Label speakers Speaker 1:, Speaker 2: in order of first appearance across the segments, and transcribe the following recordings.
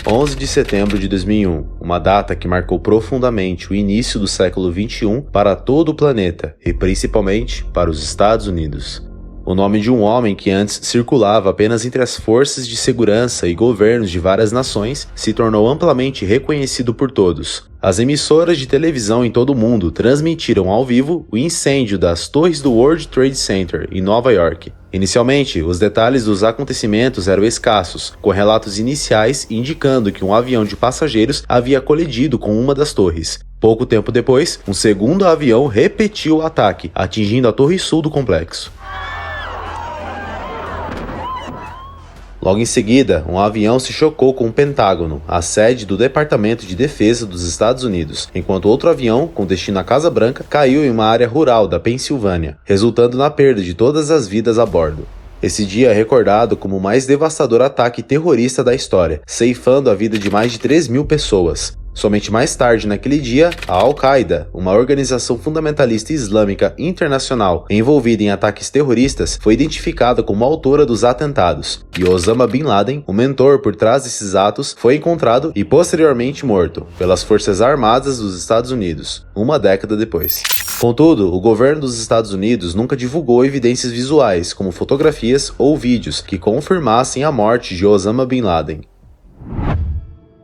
Speaker 1: 11 de setembro de 2001, uma data que marcou profundamente o início do século XXI para todo o planeta e principalmente para os Estados Unidos. O nome de um homem que antes circulava apenas entre as forças de segurança e governos de várias nações se tornou amplamente reconhecido por todos. As emissoras de televisão em todo o mundo transmitiram ao vivo o incêndio das torres do World Trade Center em Nova York. Inicialmente, os detalhes dos acontecimentos eram escassos, com relatos iniciais indicando que um avião de passageiros havia colidido com uma das torres. Pouco tempo depois, um segundo avião repetiu o ataque, atingindo a torre sul do complexo. Logo em seguida, um avião se chocou com o Pentágono, a sede do Departamento de Defesa dos Estados Unidos, enquanto outro avião, com destino à Casa Branca, caiu em uma área rural da Pensilvânia, resultando na perda de todas as vidas a bordo. Esse dia é recordado como o mais devastador ataque terrorista da história, ceifando a vida de mais de 3.000 pessoas. Somente mais tarde naquele dia, a Al-Qaeda, uma organização fundamentalista islâmica internacional envolvida em ataques terroristas, foi identificada como autora dos atentados, e Osama Bin Laden, o mentor por trás desses atos, foi encontrado e posteriormente morto pelas Forças Armadas dos Estados Unidos, uma década depois. Contudo, o governo dos Estados Unidos nunca divulgou evidências visuais, como fotografias ou vídeos, que confirmassem a morte de Osama Bin Laden.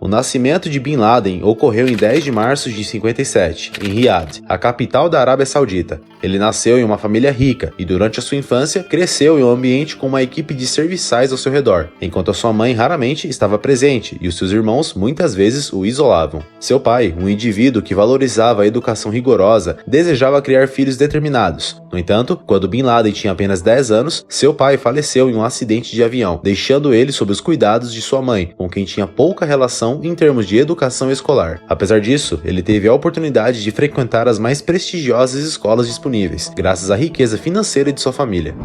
Speaker 1: O nascimento de Bin Laden ocorreu em 10 de março de 57, em Riad, a capital da Arábia Saudita. Ele nasceu em uma família rica e durante a sua infância cresceu em um ambiente com uma equipe de serviçais ao seu redor, enquanto a sua mãe raramente estava presente e os seus irmãos muitas vezes o isolavam. Seu pai, um indivíduo que valorizava a educação rigorosa, desejava criar filhos determinados. No entanto, quando Bin Laden tinha apenas 10 anos, seu pai faleceu em um acidente de avião, deixando ele sob os cuidados de sua mãe, com quem tinha pouca relação em termos de educação escolar. Apesar disso, ele teve a oportunidade de frequentar as mais prestigiosas escolas disponíveis, graças à riqueza financeira de sua família.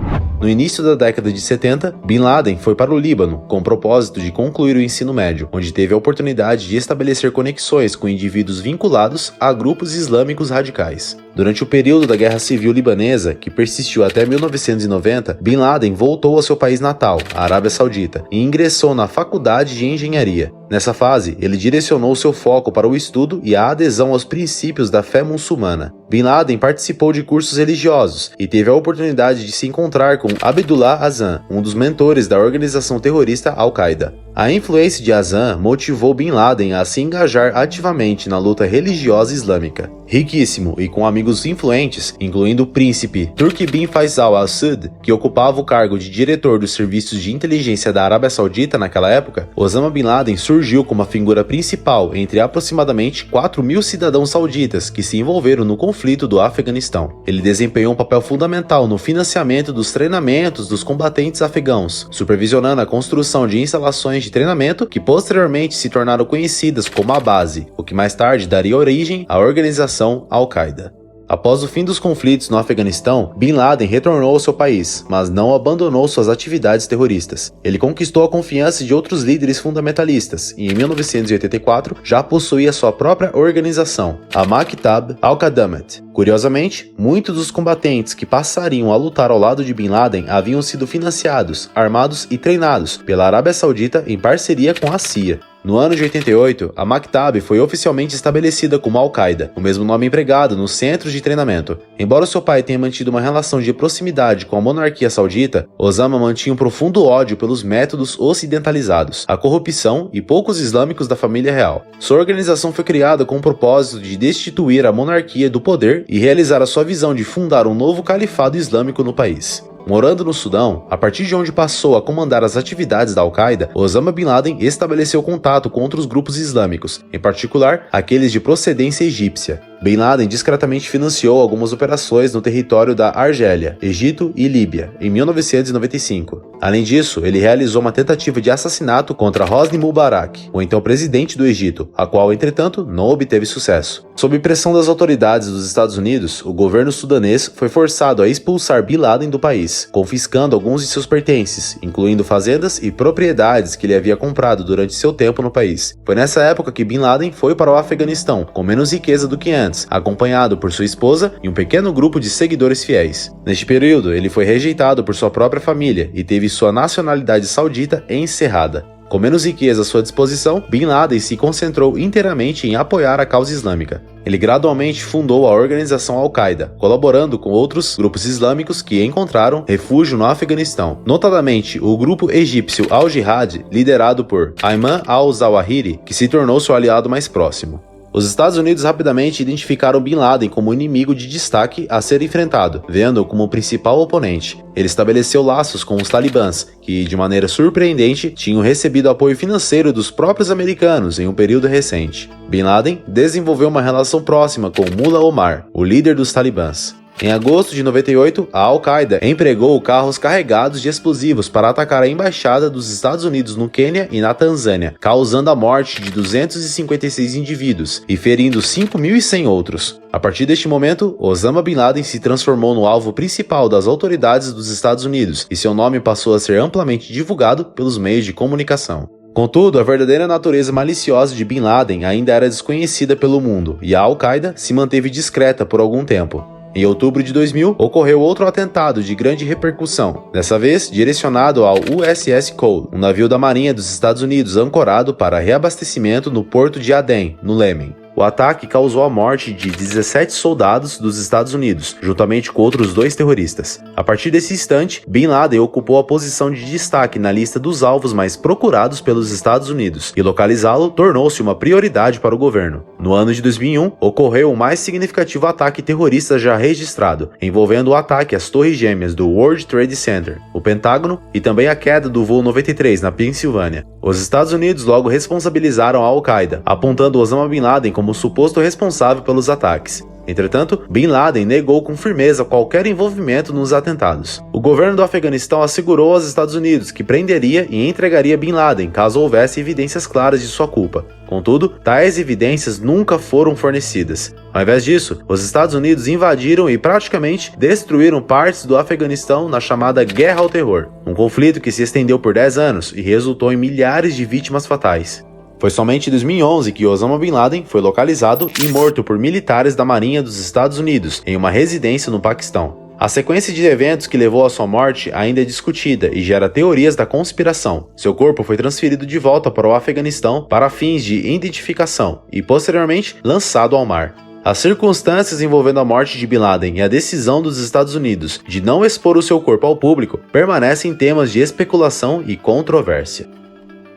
Speaker 1: No início da década de 70, Bin Laden foi para o Líbano, com o propósito de concluir o ensino médio, onde teve a oportunidade de estabelecer conexões com indivíduos vinculados a grupos islâmicos radicais. Durante o período da Guerra Civil Libanesa, que persistiu até 1990, Bin Laden voltou ao seu país natal, a Arábia Saudita, e ingressou na Faculdade de Engenharia. Nessa fase, ele direcionou seu foco para o estudo e a adesão aos princípios da fé muçulmana. Bin Laden participou de cursos religiosos e teve a oportunidade de se encontrar com Abdullah Azzam, um dos mentores da organização terrorista Al-Qaeda. A influência de Azzam motivou Bin Laden a se engajar ativamente na luta religiosa islâmica. Riquíssimo e com amigos influentes, incluindo o príncipe Turki bin Faisal Al Saud, que ocupava o cargo de diretor dos serviços de inteligência da Arábia Saudita naquela época, Osama Bin Laden surgiu como a figura principal entre aproximadamente 4.000 cidadãos sauditas que se envolveram no conflito do Afeganistão. Ele desempenhou um papel fundamental no financiamento dos treinamentos dos combatentes afegãos, supervisionando a construção de instalações de treinamento que posteriormente se tornaram conhecidas como a base, o que mais tarde daria origem à organização Al-Qaeda. Após o fim dos conflitos no Afeganistão, Bin Laden retornou ao seu país, mas não abandonou suas atividades terroristas. Ele conquistou a confiança de outros líderes fundamentalistas e, em 1984, já possuía sua própria organização, a Maktab al-Qadamat. Curiosamente, muitos dos combatentes que passariam a lutar ao lado de Bin Laden haviam sido financiados, armados e treinados pela Arábia Saudita em parceria com a CIA. No ano de 88, a Maktab foi oficialmente estabelecida como Al-Qaeda, o mesmo nome empregado nos centros de treinamento. Embora seu pai tenha mantido uma relação de proximidade com a monarquia saudita, Osama mantinha um profundo ódio pelos métodos ocidentalizados, a corrupção e poucos islâmicos da família real. Sua organização foi criada com o propósito de destituir a monarquia do poder e realizar a sua visão de fundar um novo califado islâmico no país. Morando no Sudão, a partir de onde passou a comandar as atividades da Al-Qaeda, Osama Bin Laden estabeleceu contato com outros grupos islâmicos, em particular aqueles de procedência egípcia. Bin Laden discretamente financiou algumas operações no território da Argélia, Egito e Líbia, em 1995. Além disso, ele realizou uma tentativa de assassinato contra Hosni Mubarak, o então presidente do Egito, a qual, entretanto, não obteve sucesso. Sob pressão das autoridades dos Estados Unidos, o governo sudanês foi forçado a expulsar Bin Laden do país, confiscando alguns de seus pertences, incluindo fazendas e propriedades que ele havia comprado durante seu tempo no país. Foi nessa época que Bin Laden foi para o Afeganistão, com menos riqueza do que antes, acompanhado por sua esposa e um pequeno grupo de seguidores fiéis. Neste período, ele foi rejeitado por sua própria família e teve sua nacionalidade saudita encerrada. Com menos riqueza à sua disposição, Bin Laden se concentrou inteiramente em apoiar a causa islâmica. Ele gradualmente fundou a organização Al-Qaeda, colaborando com outros grupos islâmicos que encontraram refúgio no Afeganistão, notadamente o grupo egípcio Al-Jihad, liderado por Ayman al-Zawahiri, que se tornou seu aliado mais próximo. Os Estados Unidos rapidamente identificaram Bin Laden como um inimigo de destaque a ser enfrentado, vendo-o como o principal oponente. Ele estabeleceu laços com os talibãs, que, de maneira surpreendente, tinham recebido apoio financeiro dos próprios americanos em um período recente. Bin Laden desenvolveu uma relação próxima com Mullah Omar, o líder dos talibãs. Em agosto de 98, a Al-Qaeda empregou carros carregados de explosivos para atacar a embaixada dos Estados Unidos no Quênia e na Tanzânia, causando a morte de 256 indivíduos e ferindo 5.100 outros. A partir deste momento, Osama Bin Laden se transformou no alvo principal das autoridades dos Estados Unidos e seu nome passou a ser amplamente divulgado pelos meios de comunicação. Contudo, a verdadeira natureza maliciosa de Bin Laden ainda era desconhecida pelo mundo e a Al-Qaeda se manteve discreta por algum tempo. Em outubro de 2000, ocorreu outro atentado de grande repercussão, dessa vez direcionado ao USS Cole, um navio da Marinha dos Estados Unidos ancorado para reabastecimento no porto de Aden, no Iêmen. O ataque causou a morte de 17 soldados dos Estados Unidos, juntamente com outros 2 terroristas. A partir desse instante, Bin Laden ocupou a posição de destaque na lista dos alvos mais procurados pelos Estados Unidos, e localizá-lo tornou-se uma prioridade para o governo. No ano de 2001, ocorreu o mais significativo ataque terrorista já registrado, envolvendo o ataque às Torres Gêmeas do World Trade Center, o Pentágono e também a queda do voo 93 na Pensilvânia. Os Estados Unidos logo responsabilizaram a Al-Qaeda, apontando Osama Bin Laden como suposto responsável pelos ataques. Entretanto, Bin Laden negou com firmeza qualquer envolvimento nos atentados. O governo do Afeganistão assegurou aos Estados Unidos que prenderia e entregaria Bin Laden caso houvesse evidências claras de sua culpa. Contudo, tais evidências nunca foram fornecidas. Ao invés disso, os Estados Unidos invadiram e praticamente destruíram partes do Afeganistão na chamada Guerra ao Terror, um conflito que se estendeu por 10 anos e resultou em milhares de vítimas fatais. Foi somente em 2011 que Osama Bin Laden foi localizado e morto por militares da Marinha dos Estados Unidos em uma residência no Paquistão. A sequência de eventos que levou à sua morte ainda é discutida e gera teorias da conspiração. Seu corpo foi transferido de volta para o Afeganistão para fins de identificação e, posteriormente, lançado ao mar. As circunstâncias envolvendo a morte de Bin Laden e a decisão dos Estados Unidos de não expor o seu corpo ao público permanecem temas de especulação e controvérsia.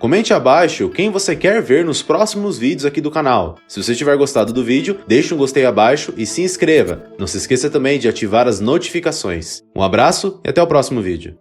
Speaker 1: Comente abaixo quem você quer ver nos próximos vídeos aqui do canal. Se você tiver gostado do vídeo, deixe um gostei abaixo e se inscreva. Não se esqueça também de ativar as notificações. Um abraço e até o próximo vídeo.